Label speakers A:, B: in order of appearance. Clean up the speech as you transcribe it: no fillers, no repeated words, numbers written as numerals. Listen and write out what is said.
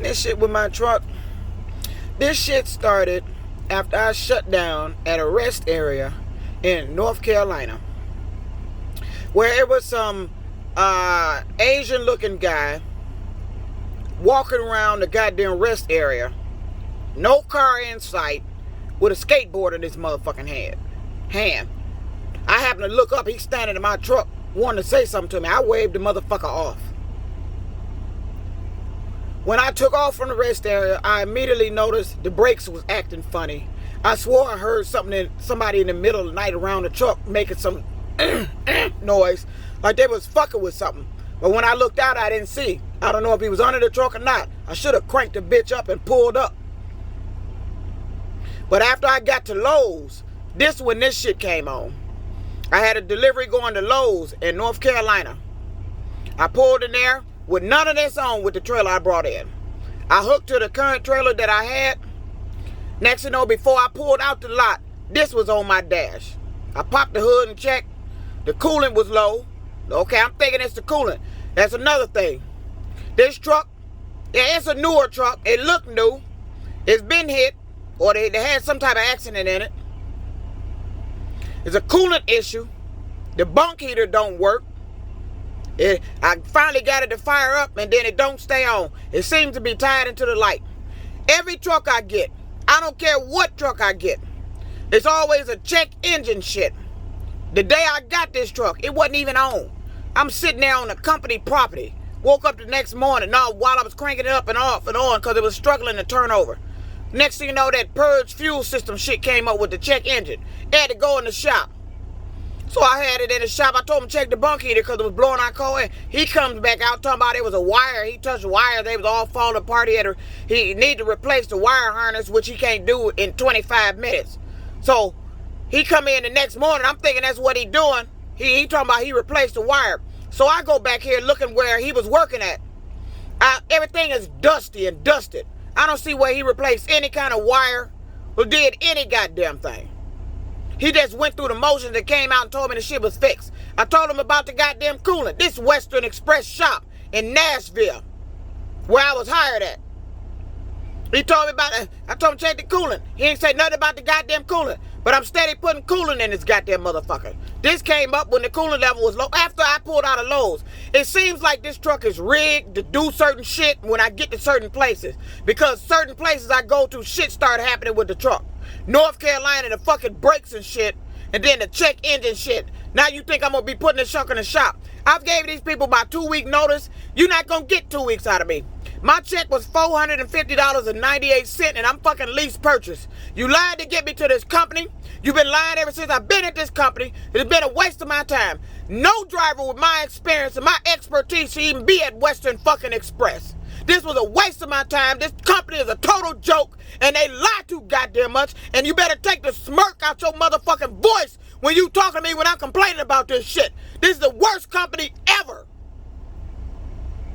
A: This shit with my truck. This shit started after I shut down at a rest area in North Carolina, where it was some Asian looking guy walking around the goddamn rest area, no car in sight, with a skateboard in his motherfucking hand. I happened to look up, he's standing in my truck wanting to say something to me. I waved the motherfucker off. When I took off from the rest area, I immediately noticed the brakes was acting funny. I swore I heard somebody in the middle of the night around the truck making some noise, like they was fucking with something. But when I looked out, I didn't see. I don't know if he was under the truck or not. I should have cranked the bitch up and pulled up. But after I got to Lowe's, this when this shit came on. I had a delivery going to Lowe's in North Carolina. I pulled in there with none of this on with the trailer I brought in. I hooked to the current trailer that I had. Next thing you know, before I pulled out the lot, this was on my dash. I popped the hood and checked. The coolant was low. Okay, I'm thinking it's the coolant. That's another thing. This truck, yeah, it's a newer truck. It looked new. It's been hit, or they had some type of accident in it. It's a coolant issue. The bunk heater don't work. I finally got it to fire up, and then it don't stay on. It seems to be tied into the light. Every truck I get, I don't care what truck I get, it's always a check engine shit. The day I got this truck, it wasn't even on. I'm sitting there on the company property. Woke up the next morning, while I was cranking it up and off and on because it was struggling to turn over. Next thing you know, that purge fuel system shit came up with the check engine. It had to go in the shop. So I had it in the shop. I told him to check the bunk heater because it was blowing out cold. He comes back out talking about it was a wire. He touched the wire. They was all falling apart. He needed to replace the wire harness, which he can't do in 25 minutes. So he come in the next morning. I'm thinking that's what he doing. He talking about he replaced the wire. So I go back here looking where he was working at. Everything is dusty and dusted. I don't see where he replaced any kind of wire or did any goddamn thing. He just went through the motions and came out and told me the shit was fixed. I told him about the goddamn coolant. This Western Express shop in Nashville, where I was hired at. He told me about it. I told him to check the coolant. He ain't say nothing about the goddamn coolant. But I'm steady putting coolant in this goddamn motherfucker. This came up when the coolant level was low. After I pulled out of Lowe's. It seems like this truck is rigged to do certain shit when I get to certain places. Because certain places I go to, shit started happening with the truck. North Carolina, the fucking brakes and shit. And then the check engine shit. Now you think I'm going to be putting this truck in the shop. I've gave these people my 2-week notice. You're not going to get 2 weeks out of me. My check was $450.98 and I'm fucking lease purchase. You lied to get me to this company. You've been lying ever since I've been at this company. It's been a waste of my time. No driver with my experience and my expertise should even be at Western fucking Express. This was a waste of my time. This company is a total joke and they lie too goddamn much. And you better take the smirk out your motherfucking voice when you talking to me when I'm complaining about this shit. This is the worst company ever.